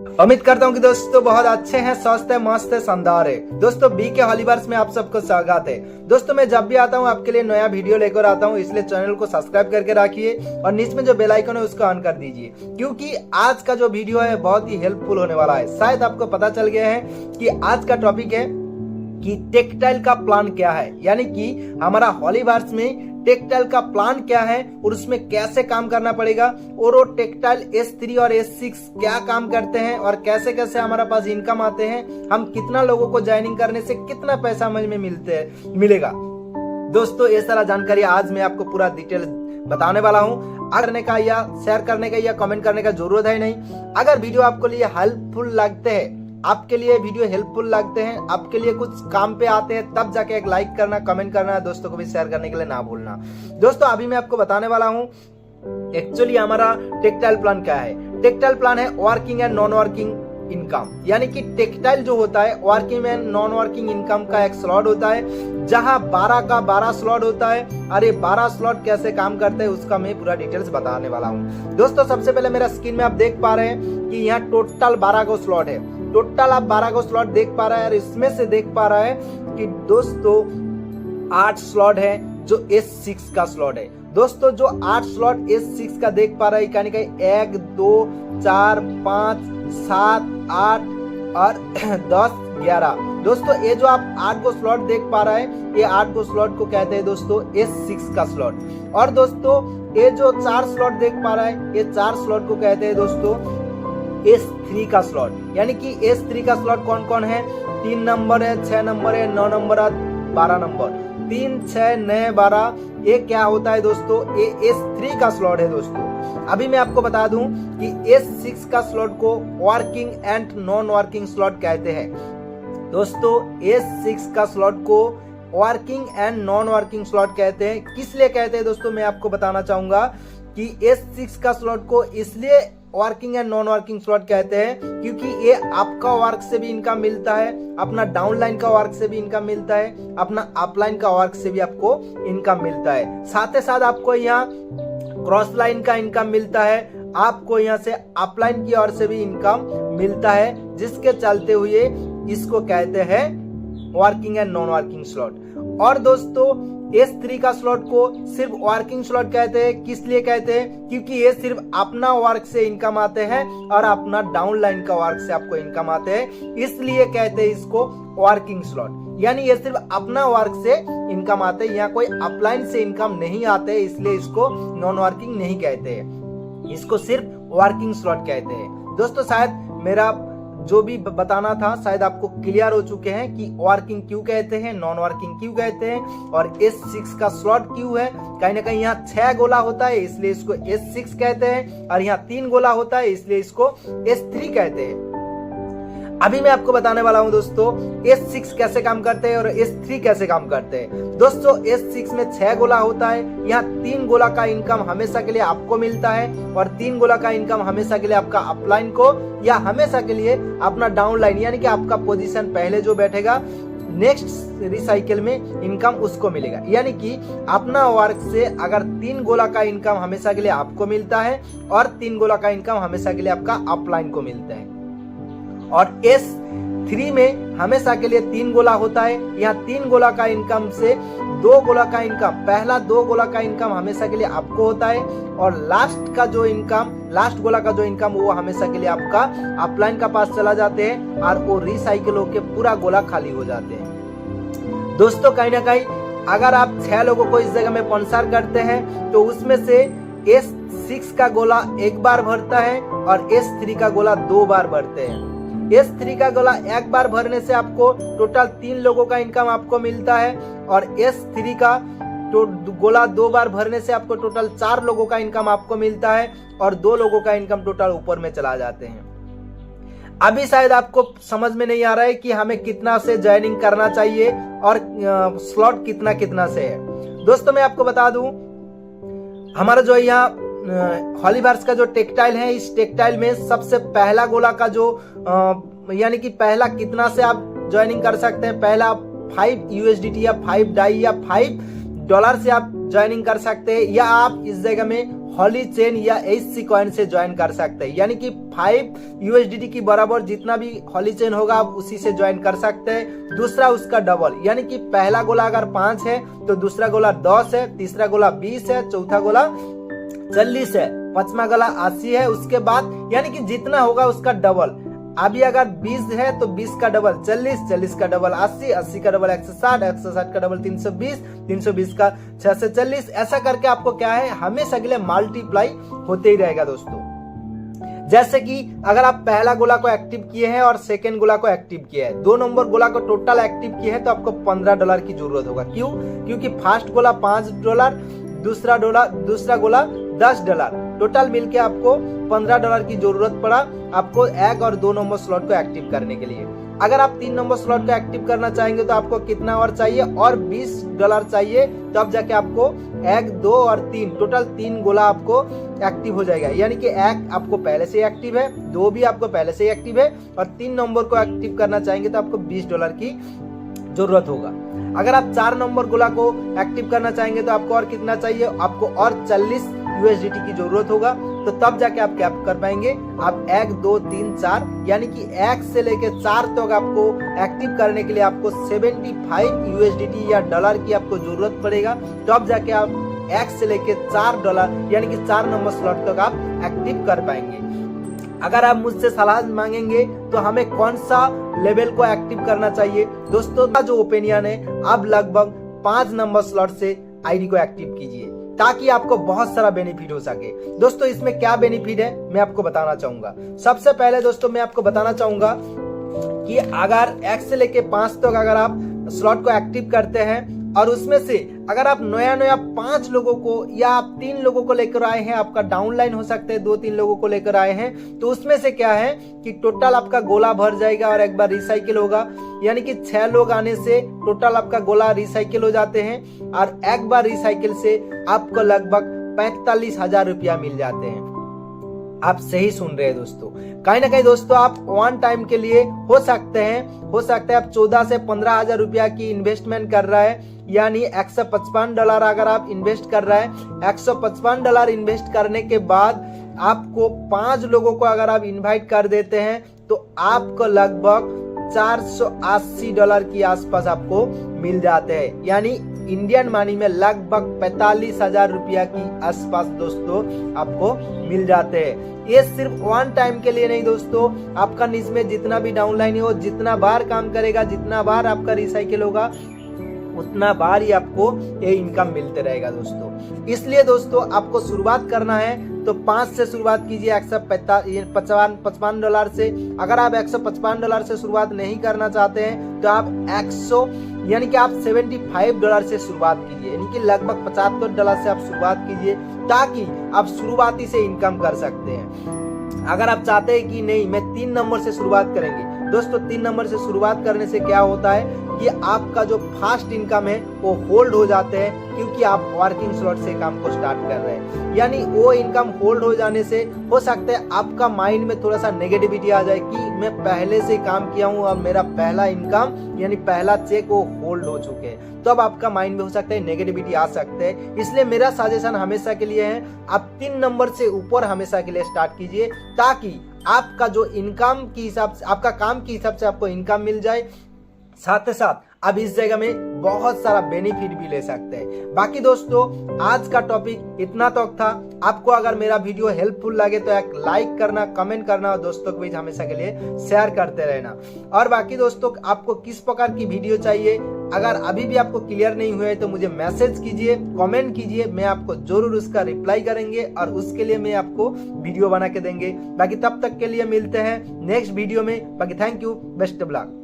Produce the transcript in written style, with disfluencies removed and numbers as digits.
उम्मीद करता हूँ कि दोस्तों बहुत अच्छे हैं, स्वस्थ है, मस्त है, शानदार है। दोस्तों बीके हॉलीवर्स में आप सबको स्वागत है। दोस्तों मैं जब भी आता हूँ आपके लिए नया वीडियो लेकर आता हूँ, इसलिए चैनल को सब्सक्राइब करके रखिए और नीचे में जो बेल आइकन है उसको ऑन कर दीजिए, क्योंकि आज का जो वीडियो है बहुत ही हेल्पफुल होने वाला है। शायद आपको पता चल गया है कि आज का टॉपिक है कि टेक्सटाइल का प्लान क्या है, यानी कि हमारा हॉलीवर्स में टेक्सटाइल का प्लान क्या है और उसमें कैसे काम करना पड़ेगा, और वो टेक्सटाइल S3 और S6 क्या काम करते हैं और कैसे कैसे हमारा पास इनकम आते हैं, हम कितना लोगों को ज्वाइनिंग करने से कितना पैसा हमें मिलेगा। दोस्तों ये सारा जानकारी आज मैं आपको पूरा डिटेल बताने वाला हूँ। करने का या शेयर करने का या कमेंट करने का जरूरत है नहीं। अगर वीडियो आपको लिए हेल्पफुल लगते हैं, आपके लिए वीडियो हेल्पफुल लगते हैं, आपके लिए कुछ काम पे आते हैं, तब जाके एक लाइक करना, कमेंट करना, दोस्तों को भी शेयर करने के लिए ना भूलना। दोस्तों अभी मैं आपको बताने वाला हूँ एक्चुअली हमारा टेक्सटाइल प्लान क्या है। टेक्सटाइल प्लान है working and non working income, यानी कि टेक्सटाइल जो होता है working and non working income का एक स्लॉट होता है, जहां 12 का 12 स्लॉट होता है। और ये 12 स्लॉट कैसे काम करते हैं उसका मैं पूरा डिटेल्स बताने वाला हूँ। दोस्तों सबसे पहले मेरा स्क्रीन में आप देख पा रहे हैं कि यहाँ टोटल 12 को स्लॉट है। टोटल आप 12 को स्लॉट देख पा रहे हैं और इसमें से देख पा रहा है कि दोस्तों 8 स्लॉट है जो S6 का स्लॉट है। दोस्तों जो 8 स्लॉट S6 का देख पा रहा है, यानी कि 1 2 4 5 7 8 और 10 11। दोस्तों ये जो आप 8 को स्लॉट देख पा रहा है, ये 8 को स्लॉट को कहते हैं दोस्तों S6 का स्लॉट। और दोस्तों ये जो 4 स्लॉट देख पा रहा है, ये 4 स्लॉट को कहते हैं दोस्तों S3 का स्लॉट। यानी कि S3 का स्लॉट कौन कौन है? 3 नंबर है, 6 नंबर है, 9 नंबर और 12 नंबर। 3 6 9 12 ये क्या होता है दोस्तों? ये S3 का स्लॉट है दोस्तों। अभी मैं आपको बता दूं कि S6 का स्लॉट को working and non working slot कहते हैं। दोस्तों S6 का स्लॉट को working and non working slot कहते हैं। किस लिए कहते हैं दोस्तों, मैं आपको बताना चाहूंगा कि S6 का स्लॉट को इसलिए working and non working slot कहते हैं क्योंकि ये आपका वर्क से भी इनकम मिलता है, अपना डाउनलाइन का वर्क से भी इनकम मिलता है, अपना अपलाइन का वर्क से भी आपको इनकम मिलता है। साथ ही साथ आपको यहाँ क्रॉस लाइन का इनकम मिलता है, आपको यहाँ से अपलाइन की ओर से भी इनकम मिलता है, जिसके चलते हुए इसको कहते हैं working and non working slot. और दोस्तों S3 का स्लॉट को सिर्फ वर्किंग स्लॉट कहते हैं। किस लिए कहते हैं? क्योंकि ये सिर्फ अपना वर्क से इनकम आते हैं और अपना डाउनलाइन का वर्क से आपको इनकम आते हैं, इसलिए कहते हैं इसको वर्किंग स्लॉट। यानी ये सिर्फ अपना वर्क से इनकम आते हैं, यहाँ कोई अपलाइन से इनकम नहीं आते, इसलिए इसको नॉन वर्किंग नहीं कहते हैं, इसको सिर्फ वर्किंग स्लॉट कहते हैं। दोस्तों शायद मेरा जो भी बताना था शायद आपको क्लियर हो चुके हैं कि वर्किंग क्यों कहते हैं, नॉन वर्किंग क्यों कहते हैं और S6 का स्लॉट क्यों है। कहीं ना कहीं यहाँ 6 गोला होता है इसलिए इसको S6 कहते हैं, और यहाँ 3 गोला होता है इसलिए इसको S3 कहते हैं। अभी मैं आपको बताने वाला हूं दोस्तों S6 कैसे काम करते हैं और S3 कैसे काम करते हैं। दोस्तों S6 में 6 गोला होता है, यहाँ 3 गोला का इनकम हमेशा के लिए आपको मिलता है और 3 गोला का इनकम हमेशा के लिए आपका अपलाइन को या हमेशा के लिए अपना डाउनलाइन, यानी कि आपका पोजीशन पहले जो बैठेगा नेक्स्ट रिसाइकिल में इनकम उसको मिलेगा। यानी कि अपना वर्क से अगर 3 गोला का इनकम हमेशा के लिए आपको मिलता है और 3 गोला का इनकम हमेशा के लिए आपका अपलाइन को मिलता है। और S3 में हमेशा के लिए 3 गोला होता है, यहाँ 3 गोला का इनकम से 2 गोला का इनकम, पहला 2 गोला का इनकम हमेशा के लिए आपको होता है और लास्ट गोला का जो इनकम वो हमेशा के लिए आपका अपलाइन का पास चला जाते हैं और वो रिसाइकिल होके पूरा गोला खाली हो जाते हैं। दोस्तों कहीं ना कहीं अगर आप 6 लोगों को इस जगह में स्पॉन्सर करते हैं तो उसमें से S6 का गोला 1 बार भरता है और S3 का गोला 2 बार भरते हैं। S3 का गोला 1 बार भरने से आपको टोटल 3 लोगों का इनकम आपको मिलता है और S3 का गोला 2 बार भरने से आपको टोटल 4 लोगों का इनकम आपको मिलता है और 2 लोगों का इनकम टोटल ऊपर में चला जाते हैं। अभी शायद आपको समझ में नहीं आ रहा है कि हमें कितना से ज्वाइनिंग करना चाहिए और स्लॉट कितना कितना से है। दोस्तों मैं आपको बता दूं हमारा जो यहाँ हॉलीवर्स का जो टेक्सटाइल है, इस टेक्सटाइल में सबसे पहला गोला का जो यानी कि पहला कितना से आप ज्वाइनिंग कर सकते हैं, पहला 5 USDT या 5 डाई या $5 से आप ज्वाइनिंग कर सकते हैं, या आप इस जगह में हॉली चेन या HC कॉइन से ज्वाइन कर सकते हैं, यानी कि 5 USDT की बराबर जितना भी हॉली चेन होगा आप उसी से ज्वाइन कर सकते हैं। दूसरा उसका डबल, यानी कि पहला गोला अगर 5 है तो दूसरा गोला 10 है, तीसरा गोला 20 है, चौथा गोला 40 है, पांचवा गोला 80 है। उसके बाद यानी कि जितना होगा उसका डबल। अभी अगर 20 है तो 20 का डबल 40, 40 का डबल 80, 80 का डबल 160, 160 का डबल 320, 320 का 640। ऐसा करके आपको क्या है हमेशा के लिए मल्टीप्लाई होते ही रहेगा दोस्तों। जैसे कि अगर आप पहला गोला को एक्टिव किए हैं और सेकेंड गोला को एक्टिव किए हैं, 2 नंबर गोला को टोटल एक्टिव किए हैं तो आपको $15 की जरूरत होगा। क्यों? क्योंकि फर्स्ट गोला $5, दूसरा गोला $10, टोटल मिलके आपको $15 की जरूरत पड़ा आपको 1 और 2 नंबर स्लॉट को एक्टिव करने के लिए। अगर आप 3 नंबर स्लॉट को एक्टिव करना चाहेंगे तो आपको कितना और चाहिए, और $20 चाहिए, तब जाके आपको 1, 2 और 3 टोटल 3 गोला आपको एक्टिव हो जाएगा। यानी कि 1 आपको पहले से एक्टिव है, 2 भी आपको पहले से एक्टिव है, और 3 नंबर को एक्टिव करना चाहेंगे तो आपको $20 की जरूरत होगा। अगर आप 4 नंबर गोला को एक्टिव करना चाहेंगे तो आपको और कितना चाहिए, आपको और 40 USDT की जरूरत होगा। तो तब जाके आप क्या कर पाएंगे, आप 1, 2, 3, 4 यानी कि 1 से लेके 4 तक आपको एक्टिव करने के लिए आपको 75 USDT या डॉलर की आपको जरूरत पड़ेगा। तब जाके आप 1 से लेके $4 यानी कि 4 नंबर स्लॉट तक आप एक्टिव कर पाएंगे। अगर आप मुझसे सलाह मांगेंगे तो हमें कौन सा लेवल को एक्टिव करना चाहिए, दोस्तों का जो ओपिनियन है आप लगभग 5 नंबर स्लॉट से आईडी को एक्टिव कीजिए ताकि आपको बहुत सारा बेनिफिट हो सके। दोस्तों इसमें क्या बेनिफिट है मैं आपको बताना चाहूंगा। सबसे पहले दोस्तों मैं आपको बताना चाहूंगा कि अगर 1 से लेके 5 तक अगर आप स्लॉट को एक्टिव करते हैं और उसमें से अगर आप नया 5 लोगों को या आप 3 लोगों को लेकर आए हैं, आपका डाउनलाइन हो सकते हैं 2-3 लोगों को लेकर आए हैं, तो उसमें से क्या है कि टोटल आपका गोला भर जाएगा और एक बार रिसाइकिल होगा। यानी कि 6 लोग आने से टोटल आपका गोला रिसाइकिल हो जाते हैं और एक बार रिसाइकिल से आपको लगभग 45,000 रुपया मिल जाते हैं। आप सही सुन रहे हैं दोस्तों। कहीं ना कहीं दोस्तों आप वन टाइम के लिए हो सकते हैं आप 14 से 15,000 रुपया की इन्वेस्टमेंट कर रहा है, यानी $155 अगर आप इन्वेस्ट कर रहा है, $155 इन्वेस्ट करने के बाद आपको 5 लोगों को अगर आप इनवाइट कर देते हैं तो आपको लगभग $480 के आसपास आपको मिल जाते हैं, यानी इंडियन मनी में लगभग 45,000 रुपया की आसपास दोस्तों आपको मिल जाते हैं। ये सिर्फ वन टाइम के लिए नहीं दोस्तों, आपका निज में जितना भी डाउनलाइन हो, जितना बार काम करेगा, जितना बार आपका रिसाइकिल होगा, उतना बार ही आपको ये इनकम मिलते रहेगा दोस्तों। इसलिए दोस्तों आपको शुरुआत करना है तो 5 से शुरुआत कीजिए $155 से। अगर आप $155 से शुरुआत नहीं करना चाहते हैं तो आप 100 यानी कि आप $75 से शुरुआत कीजिए, यानी कि लगभग $75 से आप शुरुआत कीजिए ताकि आप शुरुआती से इनकम कर सकते हैं। अगर आप चाहते हैं कि नहीं मैं 3 नंबर से शुरुआत करेंगे दोस्तों, 3 नंबर से शुरुआत करने से क्या होता है कि आपका जो फास्ट इनकम है वो होल्ड हो जाते हैं, क्योंकि आप वर्किंग स्लॉट से काम को स्टार्ट कर रहे हैं। यानी वो इनकम होल्ड हो जाने से हो सकता है आपका माइंड में थोड़ा सा नेगेटिविटी आ जाए कि मैं पहले से काम किया हूँ और मेरा पहला इनकम यानी पहला चेक वो होल्ड हो चुके हैं, तो अब आपका माइंड में हो सकता है नेगेटिविटी आ सकते हैं। इसलिए मेरा सजेशन हमेशा के लिए है आप 3 नंबर से ऊपर हमेशा के लिए स्टार्ट कीजिए ताकि आपका जो इनकम के हिसाब से, आपका काम के हिसाब से आपको इनकम मिल जाए, साथ ही साथ अब इस जगह में बहुत सारा बेनिफिट भी ले सकते हैं। बाकी दोस्तों आज का टॉपिक इतना तक था। आपको अगर मेरा वीडियो हेल्पफुल लगे तो एक लाइक करना, कमेंट करना और दोस्तों के बीच हमेशा के लिए शेयर करते रहना। और बाकी दोस्तों आपको किस प्रकार की वीडियो चाहिए, अगर अभी भी आपको क्लियर नहीं हुआ है तो मुझे मैसेज कीजिए, कमेंट कीजिए, मैं आपको जरूर उसका रिप्लाई करेंगे और उसके लिए मैं आपको वीडियो बना के देंगे। बाकी तब तक के लिए मिलते हैं नेक्स्ट वीडियो में। बाकी thank you, best of luck.